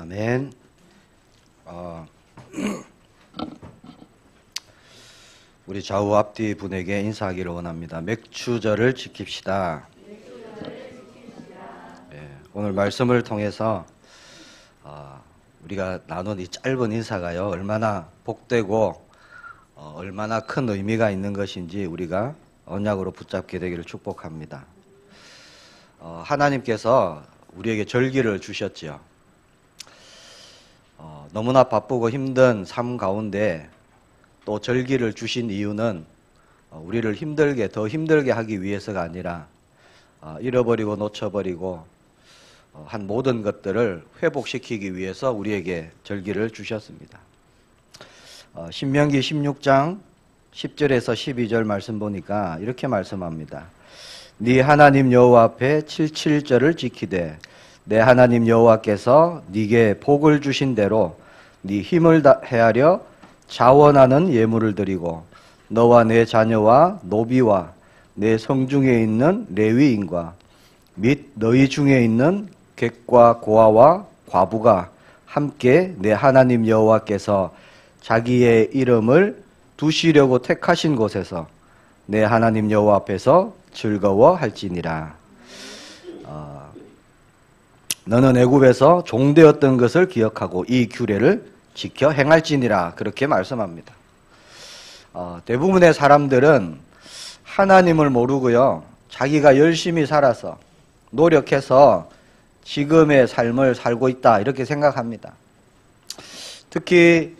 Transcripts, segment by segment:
아멘. 우리 좌우 앞뒤 분에게 인사하기를 원합니다. 맥추절을 지킵시다. 오늘 말씀을 통해서 우리가 나눈 이 짧은 인사가요, 얼마나 복되고 얼마나 큰 의미가 있는 것인지 우리가 언약으로 붙잡게 되기를 축복합니다. 하나님께서 우리에게 절기를 주셨지요. 너무나 바쁘고 힘든 삶 가운데 또 절기를 주신 이유는 우리를 더 힘들게 하기 위해서가 아니라 잃어버리고 놓쳐버리고 한 모든 것들을 회복시키기 위해서 우리에게 절기를 주셨습니다. 신명기 16장 10절에서 12절 말씀 보니까 이렇게 말씀합니다. 네 하나님 여호와 앞에 77절을 지키되 내 하나님 여호와께서 네게 복을 주신 대로 네 힘을 다하려 자원하는 예물을 드리고 너와 내 자녀와 노비와 내 성중에 있는 레위인과 및 너희 중에 있는 객과 고아와 과부가 함께 내 하나님 여호와께서 자기의 이름을 두시려고 택하신 곳에서 내 하나님 여호와 앞에서 즐거워할지니라. 너는 애굽에서 종되었던 것을 기억하고 이 규례를 지켜 행할지니라. 그렇게 말씀합니다. 대부분의 사람들은 하나님을 모르고요, 자기가 열심히 살아서 노력해서 지금의 삶을 살고 있다 이렇게 생각합니다. 특히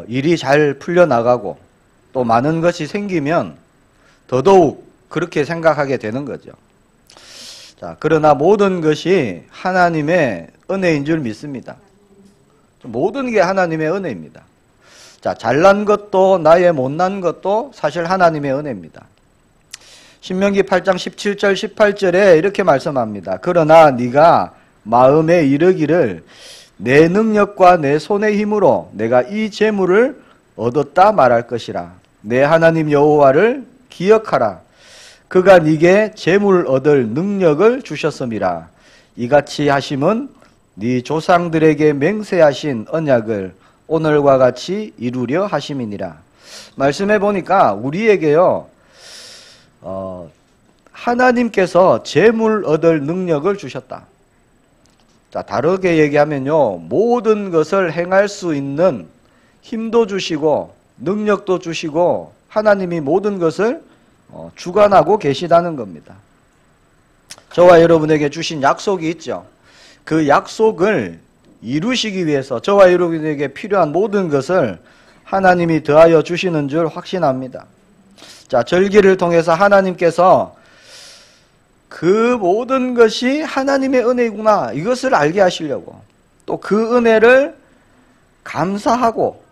일이 잘 풀려나가고 또 많은 것이 생기면 더더욱 그렇게 생각하게 되는 거죠. 자, 그러나 모든 것이 하나님의 은혜인 줄 믿습니다. 모든 게 하나님의 은혜입니다. 자, 잘난 것도 나의 못난 것도 사실 하나님의 은혜입니다. 신명기 8장 17절 18절에 이렇게 말씀합니다. 그러나 네가 마음에 이르기를 내 능력과 내 손의 힘으로 내가 이 재물을 얻었다 말할 것이라. 내 하나님 여호와를 기억하라. 그가 네게 재물 얻을 능력을 주셨음이라. 이같이 하심은 네 조상들에게 맹세하신 언약을 오늘과 같이 이루려 하심이니라. 말씀해 보니까 우리에게요, 하나님께서 재물 얻을 능력을 주셨다. 자, 다르게 얘기하면요, 모든 것을 행할 수 있는 힘도 주시고 능력도 주시고 하나님이 모든 것을 주관하고 계시다는 겁니다. 저와 여러분에게 주신 약속이 있죠. 그 약속을 이루시기 위해서 저와 여러분에게 필요한 모든 것을 하나님이 더하여 주시는 줄 확신합니다. 자, 절기를 통해서 하나님께서 그 모든 것이 하나님의 은혜구나, 이것을 알게 하시려고, 또 그 은혜를 감사하고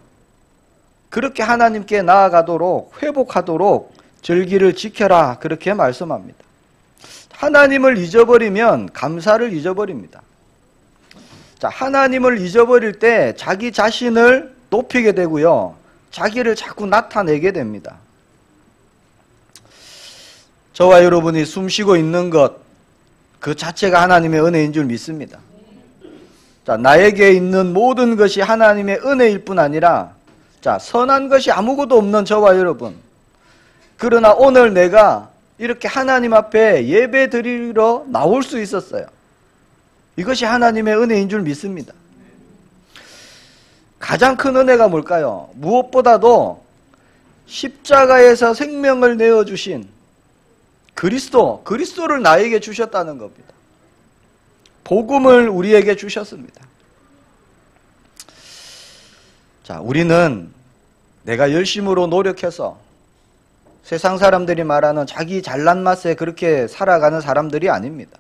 그렇게 하나님께 나아가도록, 회복하도록 절기를 지켜라, 그렇게 말씀합니다. 하나님을 잊어버리면 감사를 잊어버립니다. 자, 하나님을 잊어버릴 때 자기 자신을 높이게 되고요, 자기를 자꾸 나타내게 됩니다. 저와 여러분이 숨쉬고 있는 것, 그 자체가 하나님의 은혜인 줄 믿습니다. 자, 나에게 있는 모든 것이 하나님의 은혜일 뿐 아니라, 자, 선한 것이 아무것도 없는 저와 여러분, 그러나 오늘 내가 이렇게 하나님 앞에 예배 드리러 나올 수 있었어요. 이것이 하나님의 은혜인 줄 믿습니다. 가장 큰 은혜가 뭘까요? 무엇보다도 십자가에서 생명을 내어주신 그리스도를 나에게 주셨다는 겁니다. 복음을 우리에게 주셨습니다. 자, 우리는 내가 열심으로 노력해서 세상 사람들이 말하는 자기 잘난 맛에 그렇게 살아가는 사람들이 아닙니다.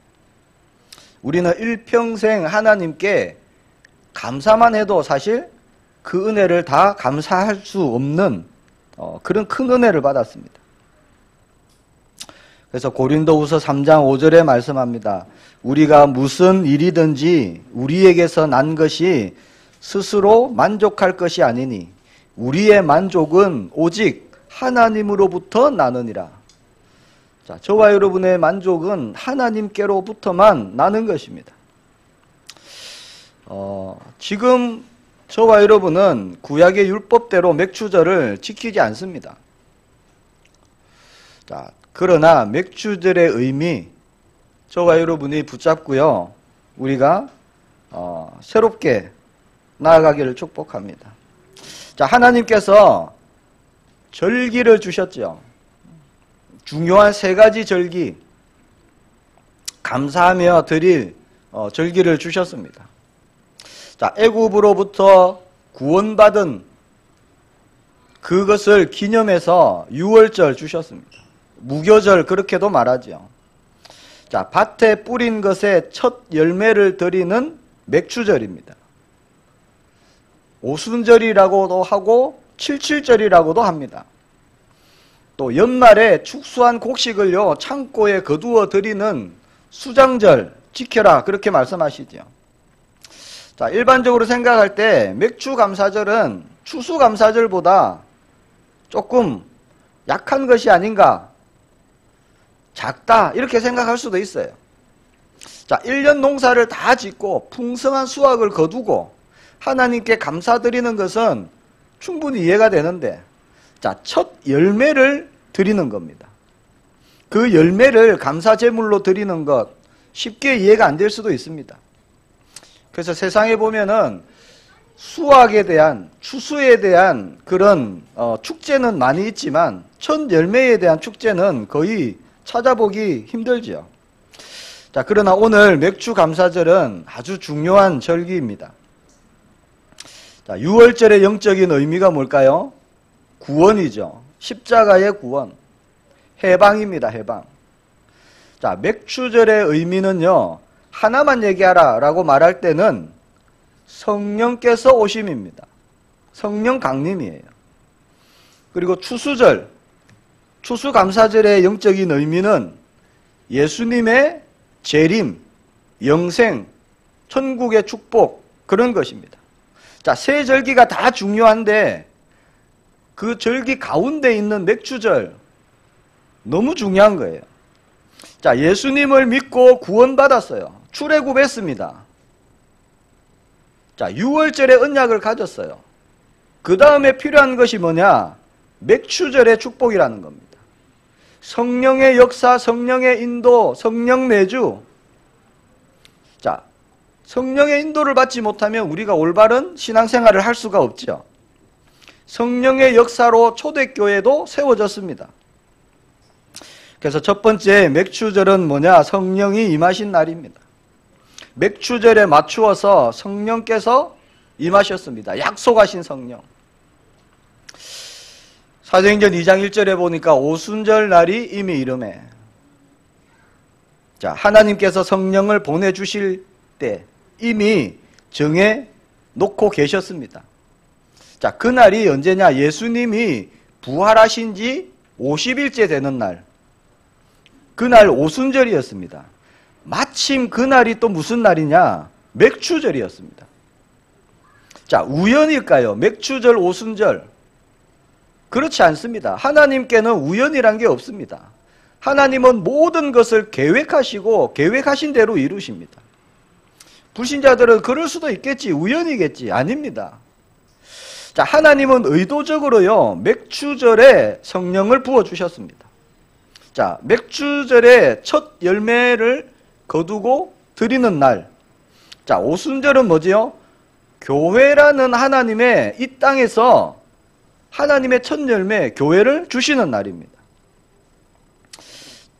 우리는 일평생 하나님께 감사만 해도 사실 그 은혜를 다 감사할 수 없는 그런 큰 은혜를 받았습니다. 그래서 고린도후서 3장 5절에 말씀합니다. 우리가 무슨 일이든지 우리에게서 난 것이 스스로 만족할 것이 아니니 우리의 만족은 오직 하나님으로부터 나느니라. 자, 저와 여러분의 만족은 하나님께로부터만 나는 것입니다. 지금 저와 여러분은 구약의 율법대로 맥주절을 지키지 않습니다. 자, 그러나 맥주절의 의미 저와 여러분이 붙잡고요. 우리가 새롭게 나아가기를 축복합니다. 자, 하나님께서 절기를 주셨죠. 중요한 3가지 절기, 감사하며 드릴 절기를 주셨습니다. 자, 애굽으로부터 구원받은 그것을 기념해서 유월절 주셨습니다. 무교절 그렇게도 말하죠. 자, 밭에 뿌린 것에 첫 열매를 드리는 맥추절입니다. 오순절이라고도 하고 칠칠절이라고도 합니다. 또 연말에 축수한 곡식을요 창고에 거두어 드리는 수장절 지켜라 그렇게 말씀하시죠. 자, 일반적으로 생각할 때 맥추감사절은 추수감사절보다 조금 약한 것이 아닌가, 작다 이렇게 생각할 수도 있어요. 자, 1년 농사를 다 짓고 풍성한 수확을 거두고 하나님께 감사드리는 것은 충분히 이해가 되는데, 자, 첫 열매를 드리는 겁니다. 그 열매를 감사제물로 드리는 것 쉽게 이해가 안 될 수도 있습니다. 그래서 세상에 보면은 수확에 대한, 추수에 대한 그런 축제는 많이 있지만 첫 열매에 대한 축제는 거의 찾아보기 힘들죠. 자, 그러나 오늘 맥추감사절은 아주 중요한 절기입니다. 자, 유월절의 영적인 의미가 뭘까요? 구원이죠. 십자가의 구원. 해방입니다. 해방. 자, 맥추절의 의미는요, 하나만 얘기하라 라고 말할 때는 성령께서 오심입니다. 성령 강림이에요. 그리고 추수절, 추수감사절의 영적인 의미는 예수님의 재림, 영생, 천국의 축복, 그런 것입니다. 자, 세 절기가 다 중요한데 그 절기 가운데 있는 맥추절 너무 중요한 거예요. 자, 예수님을 믿고 구원받았어요. 출애굽했습니다. 자, 유월절의 언약을 가졌어요. 그 다음에 필요한 것이 뭐냐? 맥추절의 축복이라는 겁니다. 성령의 역사, 성령의 인도, 성령 내주. 자, 성령의 인도를 받지 못하면 우리가 올바른 신앙생활을 할 수가 없죠. 성령의 역사로 초대교회도 세워졌습니다. 그래서 첫 번째 맥추절은 뭐냐? 성령이 임하신 날입니다. 맥추절에 맞추어서 성령께서 임하셨습니다. 약속하신 성령. 사도행전 2장 1절에 보니까 오순절 날이 이미 이르매. 자, 하나님께서 성령을 보내주실 때 이미 정해 놓고 계셨습니다. 자, 그날이 언제냐? 예수님이 부활하신 지 50일째 되는 날. 그날 오순절이었습니다. 마침 그날이 또 무슨 날이냐? 맥추절이었습니다. 자, 우연일까요? 맥추절, 오순절. 그렇지 않습니다. 하나님께는 우연이란 게 없습니다. 하나님은 모든 것을 계획하시고 계획하신 대로 이루십니다. 불신자들은 그럴 수도 있겠지, 우연이겠지. 아닙니다. 자, 하나님은 의도적으로요, 맥추절에 성령을 부어주셨습니다. 자, 맥추절에 첫 열매를 거두고 드리는 날. 자, 오순절은 뭐지요? 교회라는 하나님의 이 땅에서 하나님의 첫 열매, 교회를 주시는 날입니다.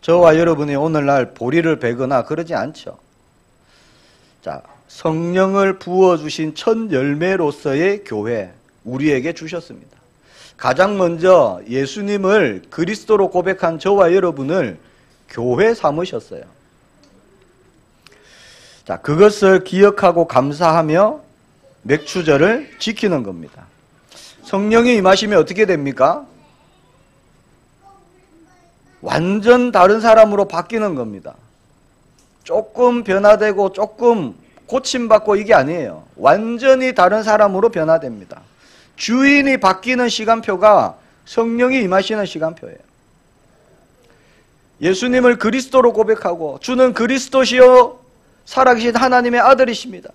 저와 여러분이 오늘날 보리를 베거나 그러지 않죠. 자, 성령을 부어주신 첫 열매로서의 교회, 우리에게 주셨습니다. 가장 먼저 예수님을 그리스도로 고백한 저와 여러분을 교회 삼으셨어요. 자, 그것을 기억하고 감사하며 맥추절을 지키는 겁니다. 성령이 임하시면 어떻게 됩니까? 완전 다른 사람으로 바뀌는 겁니다. 조금 변화되고 조금 고침받고 이게 아니에요. 완전히 다른 사람으로 변화됩니다. 주인이 바뀌는 시간표가 성령이 임하시는 시간표예요. 예수님을 그리스도로 고백하고 주는 그리스도시요 살아계신 하나님의 아들이십니다.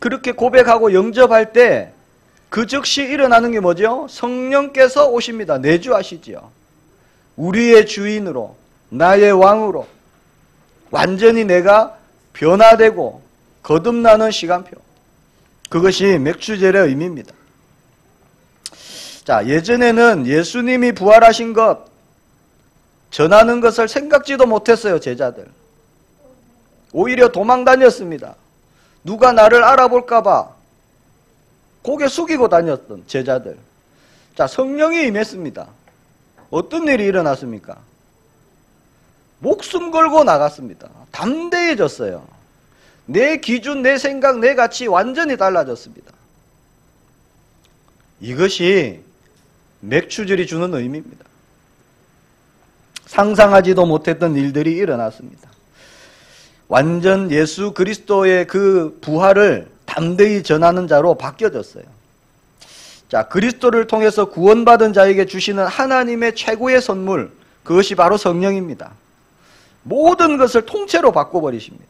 그렇게 고백하고 영접할 때 그 즉시 일어나는 게 뭐죠? 성령께서 오십니다. 내주하시지요. 우리의 주인으로, 나의 왕으로 완전히 내가 변화되고 거듭나는 시간표. 그것이 맥추절의 의미입니다. 자, 예전에는 예수님이 부활하신 것 전하는 것을 생각지도 못했어요, 제자들. 오히려 도망 다녔습니다. 누가 나를 알아볼까봐 고개 숙이고 다녔던 제자들. 자, 성령이 임했습니다. 어떤 일이 일어났습니까? 목숨 걸고 나갔습니다. 담대해졌어요. 내 기준, 내 생각, 내 가치 완전히 달라졌습니다. 이것이 맥추절이 주는 의미입니다. 상상하지도 못했던 일들이 일어났습니다. 완전 예수 그리스도의 그 부활을 담대히 전하는 자로 바뀌어졌어요. 자, 그리스도를 통해서 구원받은 자에게 주시는 하나님의 최고의 선물, 그것이 바로 성령입니다. 모든 것을 통째로 바꿔버리십니다.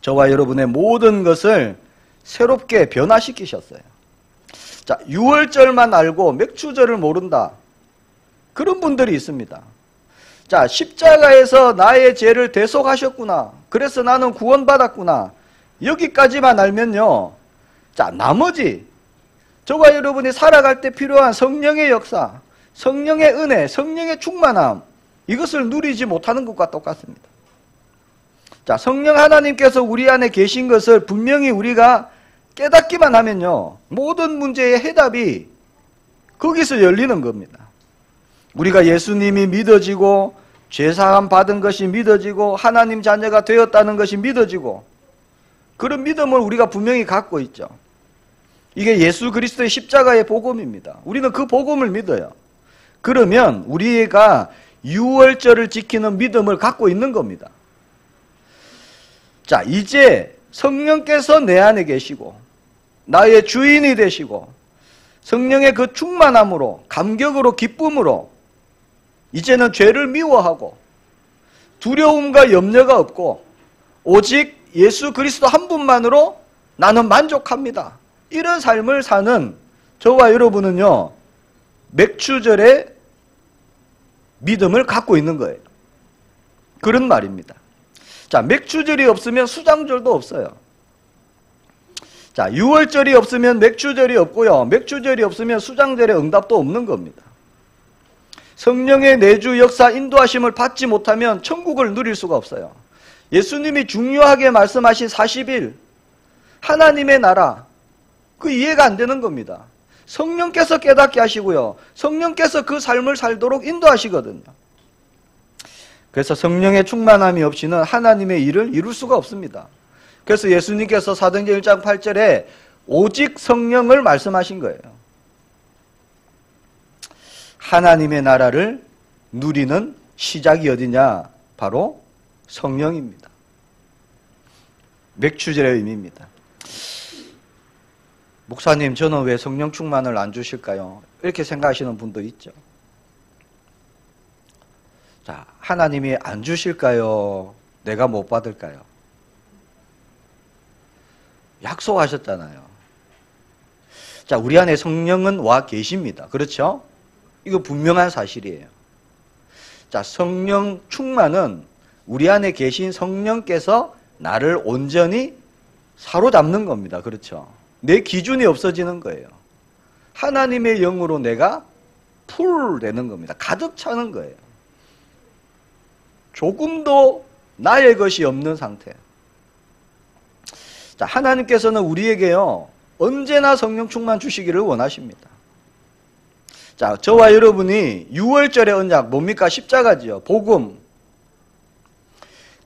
저와 여러분의 모든 것을 새롭게 변화시키셨어요. 자, 유월절만 알고 맥추절을 모른다. 그런 분들이 있습니다. 자, 십자가에서 나의 죄를 대속하셨구나. 그래서 나는 구원받았구나. 여기까지만 알면요. 자, 나머지 저와 여러분이 살아갈 때 필요한 성령의 역사, 성령의 은혜, 성령의 충만함, 이것을 누리지 못하는 것과 똑같습니다. 자, 성령 하나님께서 우리 안에 계신 것을 분명히 우리가 깨닫기만 하면요, 모든 문제의 해답이 거기서 열리는 겁니다. 우리가 예수님이 믿어지고 죄사함 받은 것이 믿어지고 하나님 자녀가 되었다는 것이 믿어지고, 그런 믿음을 우리가 분명히 갖고 있죠. 이게 예수 그리스도의 십자가의 복음입니다. 우리는 그 복음을 믿어요. 그러면 우리가 유월절을 지키는 믿음을 갖고 있는 겁니다. 자, 이제 성령께서 내 안에 계시고 나의 주인이 되시고 성령의 그 충만함으로, 감격으로, 기쁨으로 이제는 죄를 미워하고 두려움과 염려가 없고 오직 예수 그리스도 한 분만으로 나는 만족합니다. 이런 삶을 사는 저와 여러분은요, 맥추절의 믿음을 갖고 있는 거예요. 그런 말입니다. 자, 맥추절이 없으면 수장절도 없어요. 자, 유월절이 없으면 맥추절이 없고요. 맥추절이 없으면 수장절의 응답도 없는 겁니다. 성령의 내주 역사 인도하심을 받지 못하면 천국을 누릴 수가 없어요. 예수님이 중요하게 말씀하신 40일, 하나님의 나라, 그 이해가 안 되는 겁니다. 성령께서 깨닫게 하시고요. 성령께서 그 삶을 살도록 인도하시거든요. 그래서 성령의 충만함이 없이는 하나님의 일을 이룰 수가 없습니다. 그래서 예수님께서 사도행전 1장 8절에 오직 성령을 말씀하신 거예요. 하나님의 나라를 누리는 시작이 어디냐? 바로 성령입니다. 맥추절의 의미입니다. 목사님, 저는 왜 성령 충만을 안 주실까요? 이렇게 생각하시는 분도 있죠. 자, 하나님이 안 주실까요? 내가 못 받을까요? 약속하셨잖아요. 자, 우리 안에 성령은 와 계십니다. 그렇죠? 이거 분명한 사실이에요. 자, 성령 충만은 우리 안에 계신 성령께서 나를 온전히 사로잡는 겁니다. 그렇죠? 내 기준이 없어지는 거예요. 하나님의 영으로 내가 풀 되는 겁니다. 가득 차는 거예요. 조금도 나의 것이 없는 상태. 자, 하나님께서는 우리에게요, 언제나 성령 충만 주시기를 원하십니다. 자, 저와 여러분이 유월절의 언약, 뭡니까? 십자가지요. 복음.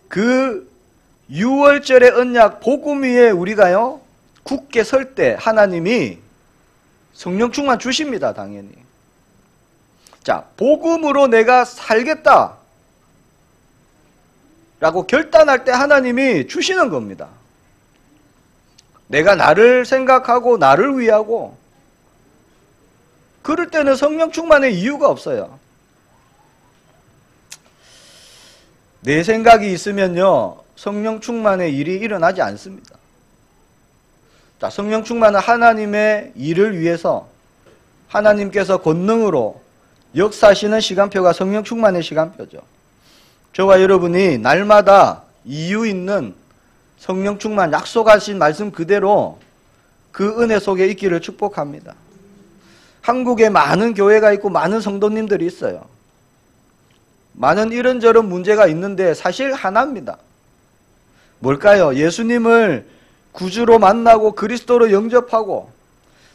그 유월절의 언약, 복음 위에 우리가요, 굳게 설 때 하나님이 성령 충만 주십니다. 당연히. 자, 복음으로 내가 살겠다 라고 결단할 때 하나님이 주시는 겁니다. 내가 나를 생각하고 나를 위하고, 그럴 때는 성령 충만의 이유가 없어요. 내 생각이 있으면요, 성령 충만의 일이 일어나지 않습니다. 자, 성령 충만은 하나님의 일을 위해서 하나님께서 권능으로 역사하시는 시간표가 성령 충만의 시간표죠. 저와 여러분이 날마다 이유 있는 성령 충만, 약속하신 말씀 그대로 그 은혜 속에 있기를 축복합니다. 한국에 많은 교회가 있고 많은 성도님들이 있어요. 많은 이런저런 문제가 있는데 사실 하나입니다. 뭘까요? 예수님을 구주로 만나고 그리스도로 영접하고,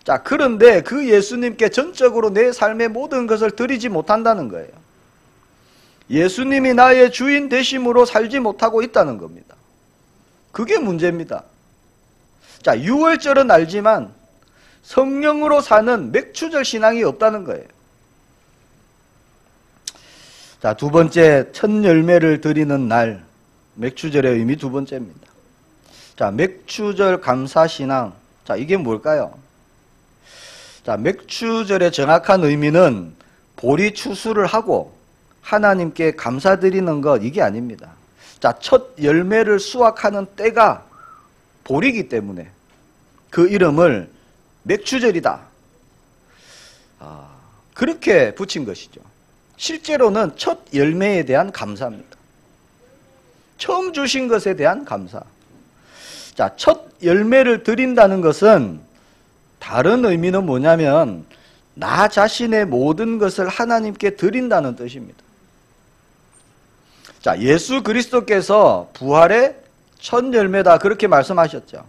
자, 그런데 그 예수님께 전적으로 내 삶의 모든 것을 드리지 못한다는 거예요. 예수님이 나의 주인 되심으로 살지 못하고 있다는 겁니다. 그게 문제입니다. 자, 6월절은 알지만 성령으로 사는 맥추절 신앙이 없다는 거예요. 자, 두 번째, 첫 열매를 드리는 날, 맥추절의 의미 두 번째입니다. 자, 맥추절 감사신앙. 자, 이게 뭘까요? 자, 맥추절의 정확한 의미는 보리 추수를 하고 하나님께 감사드리는 것, 이게 아닙니다. 자, 첫 열매를 수확하는 때가 보리이기 때문에 그 이름을 맥추절이다. 그렇게 붙인 것이죠. 실제로는 첫 열매에 대한 감사입니다. 처음 주신 것에 대한 감사. 자, 첫 열매를 드린다는 것은 다른 의미는 뭐냐면 나 자신의 모든 것을 하나님께 드린다는 뜻입니다. 자, 예수 그리스도께서 부활의 첫 열매다 그렇게 말씀하셨죠.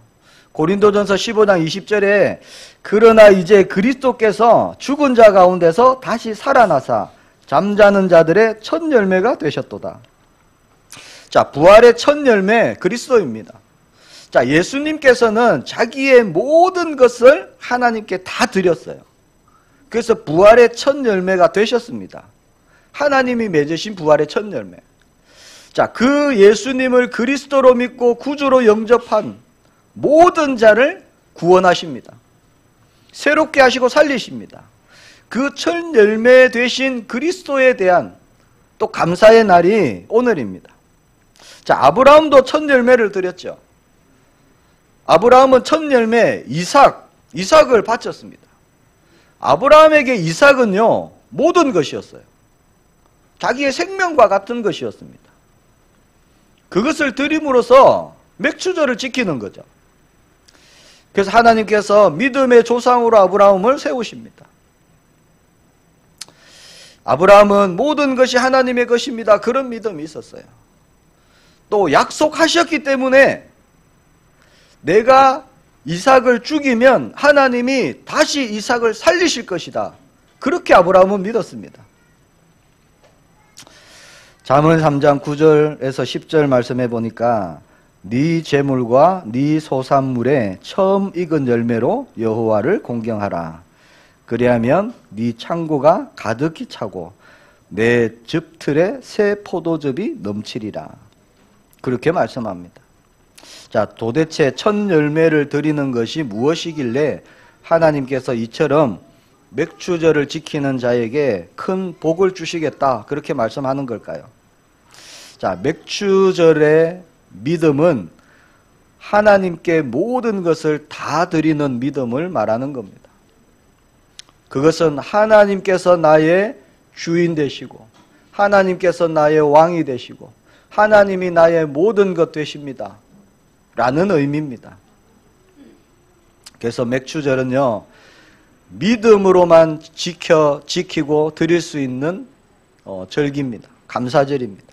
고린도전서 15장 20절에 그러나 이제 그리스도께서 죽은 자 가운데서 다시 살아나사 잠자는 자들의 첫 열매가 되셨도다. 자, 부활의 첫 열매 그리스도입니다. 자, 예수님께서는 자기의 모든 것을 하나님께 다 드렸어요. 그래서 부활의 첫 열매가 되셨습니다. 하나님이 맺으신 부활의 첫 열매. 자, 그 예수님을 그리스도로 믿고 구주로 영접한 모든 자를 구원하십니다. 새롭게 하시고 살리십니다. 그 첫 열매 되신 그리스도에 대한 또 감사의 날이 오늘입니다. 자, 아브라함도 첫 열매를 드렸죠. 아브라함은 첫 열매 이삭을 바쳤습니다. 아브라함에게 이삭은요, 모든 것이었어요. 자기의 생명과 같은 것이었습니다. 그것을 드림으로써 맥추절을 지키는 거죠. 그래서 하나님께서 믿음의 조상으로 아브라함을 세우십니다. 아브라함은 모든 것이 하나님의 것입니다. 그런 믿음이 있었어요. 또 약속하셨기 때문에 내가 이삭을 죽이면 하나님이 다시 이삭을 살리실 것이다. 그렇게 아브라함은 믿었습니다. 잠언 3장 9절에서 10절 말씀해 보니까 네 재물과 네 소산물의 처음 익은 열매로 여호와를 공경하라. 그리하면 네 창고가 가득히 차고 내 즙틀에 새 포도즙이 넘치리라. 그렇게 말씀합니다. 자, 도대체 첫 열매를 드리는 것이 무엇이길래 하나님께서 이처럼 맥추절을 지키는 자에게 큰 복을 주시겠다 그렇게 말씀하는 걸까요? 자, 맥추절의 믿음은 하나님께 모든 것을 다 드리는 믿음을 말하는 겁니다. 그것은 하나님께서 나의 주인 되시고 하나님께서 나의 왕이 되시고 하나님이 나의 모든 것 되십니다 라는 의미입니다. 그래서 맥추절은요, 믿음으로만 지키고 드릴 수 있는 절기입니다. 감사절입니다.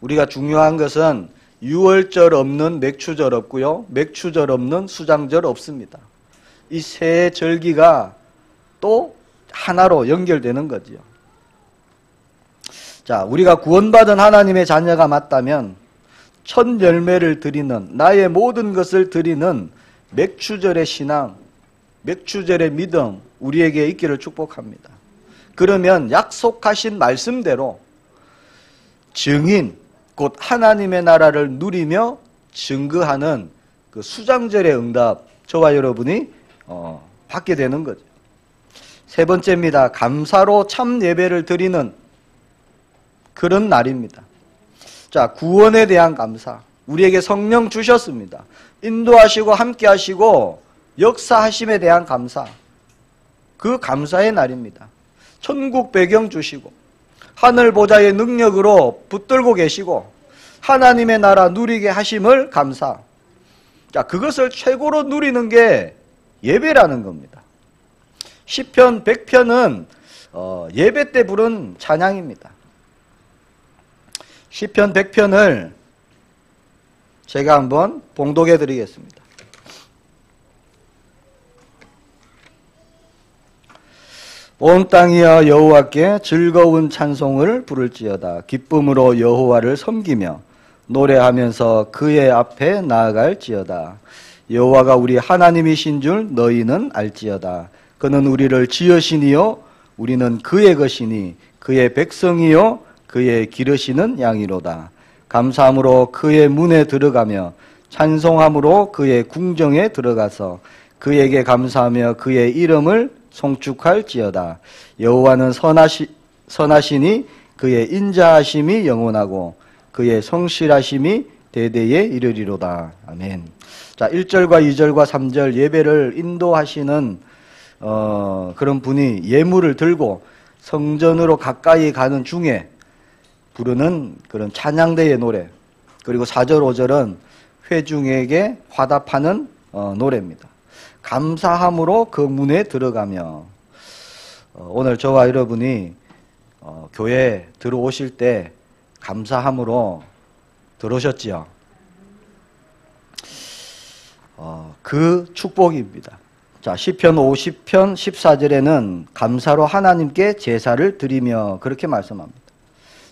우리가 중요한 것은 유월절 없는 맥추절 없고요, 맥추절 없는 수장절 없습니다. 이 세 절기가 또 하나로 연결되는 거죠. 자, 우리가 구원받은 하나님의 자녀가 맞다면 첫 열매를 드리는, 나의 모든 것을 드리는 맥추절의 신앙, 맥추절의 믿음 우리에게 있기를 축복합니다. 그러면 약속하신 말씀대로 증인, 곧 하나님의 나라를 누리며 증거하는 그 수장절의 응답 저와 여러분이 받게 되는 거죠. 세 번째입니다. 감사로 참 예배를 드리는 그런 날입니다. 자, 구원에 대한 감사. 우리에게 성령 주셨습니다. 인도하시고 함께 하시고 역사하심에 대한 감사. 그 감사의 날입니다. 천국 배경 주시고 하늘 보좌의 능력으로 붙들고 계시고 하나님의 나라 누리게 하심을 감사. 자, 그것을 최고로 누리는 게 예배라는 겁니다. 시편 100편은 예배 때 부른 찬양입니다. 시편 100편을 제가 한번 봉독해 드리겠습니다. 온 땅이여 여호와께 즐거운 찬송을 부를지어다. 기쁨으로 여호와를 섬기며 노래하면서 그의 앞에 나아갈지어다. 여호와가 우리 하나님이신 줄 너희는 알지어다. 그는 우리를 지으시니요 우리는 그의 것이니 그의 백성이요 그의 기르시는 양이로다. 감사함으로 그의 문에 들어가며 찬송함으로 그의 궁정에 들어가서 그에게 감사하며 그의 이름을 송축할지어다. 여호와는 선하시니 그의 인자하심이 영원하고 그의 성실하심이 대대에 이르리로다. 아멘. 자, 1절과 2절과 3절 예배를 인도하시는 그런 분이 예물을 들고 성전으로 가까이 가는 중에 부르는 그런 찬양대의 노래, 그리고 4절, 5절은 회중에게 화답하는 노래입니다. 감사함으로 그 문에 들어가며, 오늘 저와 여러분이 교회 들어오실 때 감사함으로 들어오셨지요? 그 축복입니다. 자, 시편 50편 14절에는 감사로 하나님께 제사를 드리며 그렇게 말씀합니다.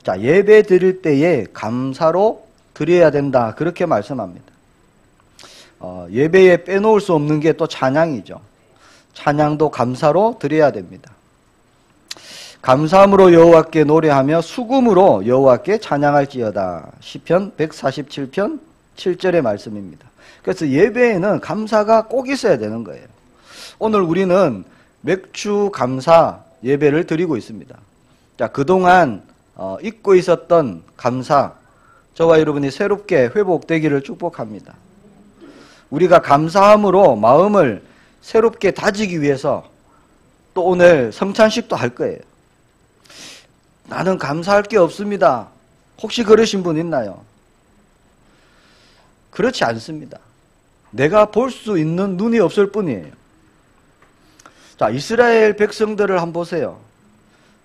자, 예배 드릴 때에 감사로 드려야 된다 그렇게 말씀합니다. 예배에 빼놓을 수 없는 게 또 찬양이죠. 찬양도 감사로 드려야 됩니다. 감사함으로 여호와께 노래하며 수금으로 여호와께 찬양할지어다. 시편 147편 7절의 말씀입니다. 그래서 예배에는 감사가 꼭 있어야 되는 거예요. 오늘 우리는 맥주 감사 예배를 드리고 있습니다. 자, 그동안 잊고 있었던 감사, 저와 여러분이 새롭게 회복되기를 축복합니다. 우리가 감사함으로 마음을 새롭게 다지기 위해서 또 오늘 성찬식도 할 거예요. 나는 감사할 게 없습니다. 혹시 그러신 분 있나요? 그렇지 않습니다. 내가 볼 수 있는 눈이 없을 뿐이에요. 자, 이스라엘 백성들을 한번 보세요.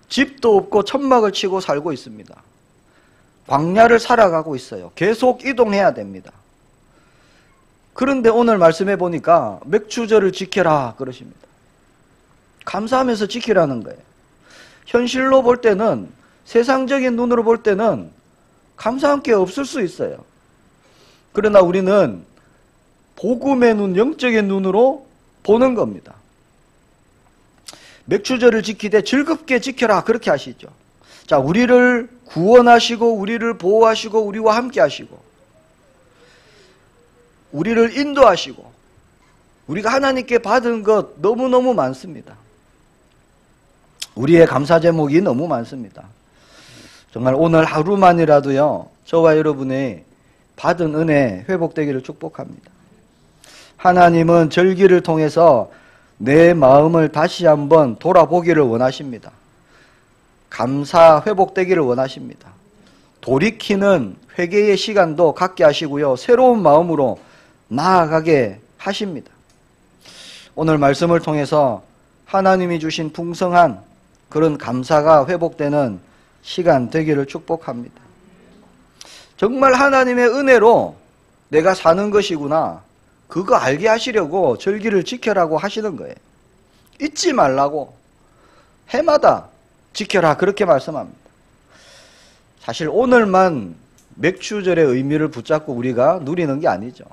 집도 없고 천막을 치고 살고 있습니다. 광야를 살아가고 있어요. 계속 이동해야 됩니다. 그런데 오늘 말씀해 보니까 맥주절을 지켜라 그러십니다. 감사하면서 지키라는 거예요. 현실로 볼 때는, 세상적인 눈으로 볼 때는 감사한 게 없을 수 있어요. 그러나 우리는 복음의 눈, 영적인 눈으로 보는 겁니다. 맥주절을 지키되 즐겁게 지켜라 그렇게 하시죠. 자, 우리를 구원하시고 우리를 보호하시고 우리와 함께 하시고 우리를 인도하시고 우리가 하나님께 받은 것 너무너무 많습니다. 우리의 감사 제목이 너무 많습니다. 정말 오늘 하루만이라도요, 저와 여러분의 받은 은혜 회복되기를 축복합니다. 하나님은 절기를 통해서 내 마음을 다시 한번 돌아보기를 원하십니다. 감사 회복되기를 원하십니다. 돌이키는 회개의 시간도 갖게 하시고요, 새로운 마음으로 나아가게 하십니다. 오늘 말씀을 통해서 하나님이 주신 풍성한 그런 감사가 회복되는 시간 되기를 축복합니다. 정말 하나님의 은혜로 내가 사는 것이구나, 그거 알게 하시려고 절기를 지켜라고 하시는 거예요. 잊지 말라고, 해마다 지켜라 그렇게 말씀합니다. 사실 오늘만 맥주절의 의미를 붙잡고 우리가 누리는 게 아니죠.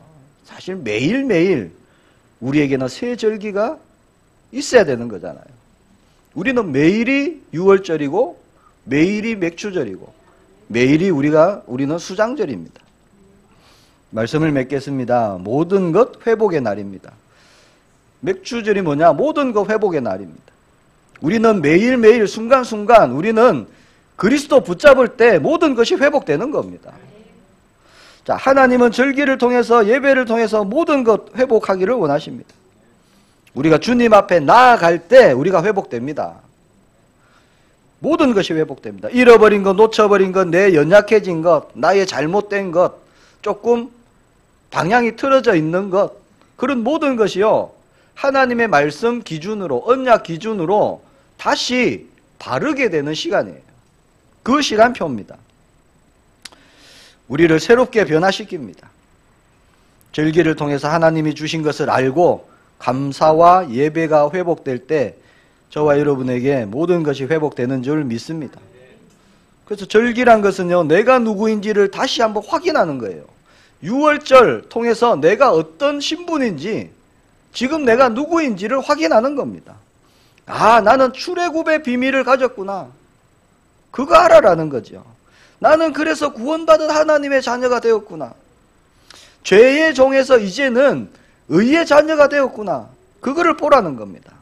사실 매일매일 우리에게는 새 절기가 있어야 되는 거잖아요. 우리는 매일이 6월절이고 매일이 맥주절이고 매일이 우리는 수장절입니다. 말씀을 맺겠습니다. 모든 것 회복의 날입니다. 맥주절이 뭐냐? 모든 것 회복의 날입니다. 우리는 매일매일 순간순간 우리는 그리스도 붙잡을 때 모든 것이 회복되는 겁니다. 자, 하나님은 절기를 통해서 예배를 통해서 모든 것 회복하기를 원하십니다. 우리가 주님 앞에 나아갈 때 우리가 회복됩니다. 모든 것이 회복됩니다. 잃어버린 것, 놓쳐버린 것, 내 연약해진 것, 나의 잘못된 것, 조금 방향이 틀어져 있는 것, 그런 모든 것이요, 하나님의 말씀 기준으로, 언약 기준으로 다시 바르게 되는 시간이에요. 그 시간표입니다. 우리를 새롭게 변화시킵니다. 절기를 통해서 하나님이 주신 것을 알고 감사와 예배가 회복될 때 저와 여러분에게 모든 것이 회복되는 줄 믿습니다. 그래서 절기란 것은요, 내가 누구인지를 다시 한번 확인하는 거예요. 유월절 통해서 내가 어떤 신분인지, 지금 내가 누구인지를 확인하는 겁니다. 아, 나는 출애굽의 비밀을 가졌구나. 그거 알아라는 거죠. 나는 그래서 구원받은 하나님의 자녀가 되었구나. 죄의 종에서 이제는 의의 자녀가 되었구나. 그거를 보라는 겁니다.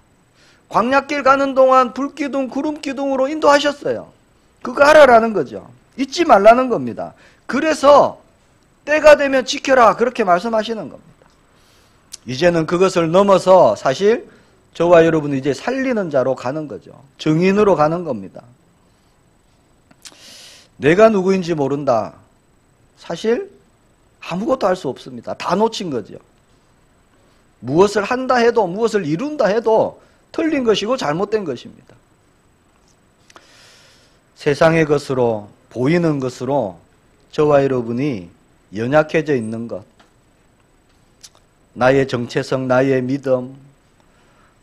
광야길 가는 동안 불기둥, 구름기둥으로 인도하셨어요. 그거 알아라는 거죠. 잊지 말라는 겁니다. 그래서 때가 되면 지켜라, 그렇게 말씀하시는 겁니다. 이제는 그것을 넘어서 사실 저와 여러분은 이제 살리는 자로 가는 거죠. 증인으로 가는 겁니다. 내가 누구인지 모른다. 사실 아무것도 할 수 없습니다. 다 놓친 거죠. 무엇을 한다 해도, 무엇을 이룬다 해도 틀린 것이고 잘못된 것입니다. 세상의 것으로, 보이는 것으로 저와 여러분이 연약해져 있는 것, 나의 정체성, 나의 믿음,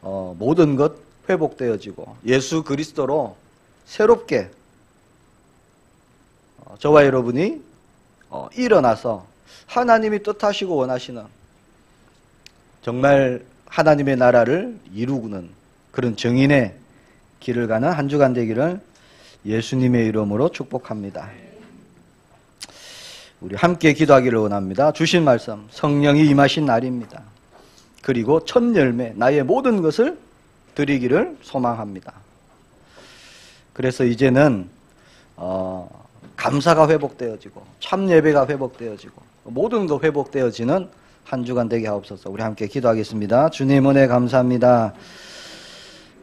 모든 것 회복되어지고 예수 그리스도로 새롭게 저와 여러분이 일어나서 하나님이 뜻하시고 원하시는 정말 하나님의 나라를 이루는 그런 정인의 길을 가는 한 주간 되기를 예수님의 이름으로 축복합니다. 우리 함께 기도하기를 원합니다. 주신 말씀, 성령이 임하신 날입니다. 그리고 첫 열매, 나의 모든 것을 드리기를 소망합니다. 그래서 이제는 감사가 회복되어지고 참 예배가 회복되어지고 모든 것 회복되어지는 한 주간 되게 하옵소서. 우리 함께 기도하겠습니다. 주님 은혜 감사합니다.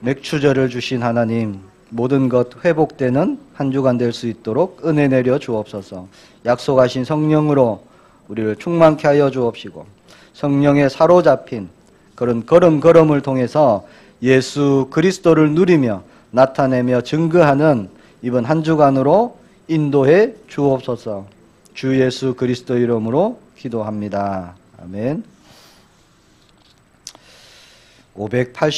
맥추절을 주신 하나님, 모든 것 회복되는 한 주간 될 수 있도록 은혜 내려 주옵소서. 약속하신 성령으로 우리를 충만케 하여 주옵시고 성령에 사로잡힌 그런 걸음걸음을 통해서 예수 그리스도를 누리며 나타내며 증거하는 이번 한 주간으로 인도해 주옵소서. 주 예수 그리스도 이름으로 기도합니다. 아멘. 580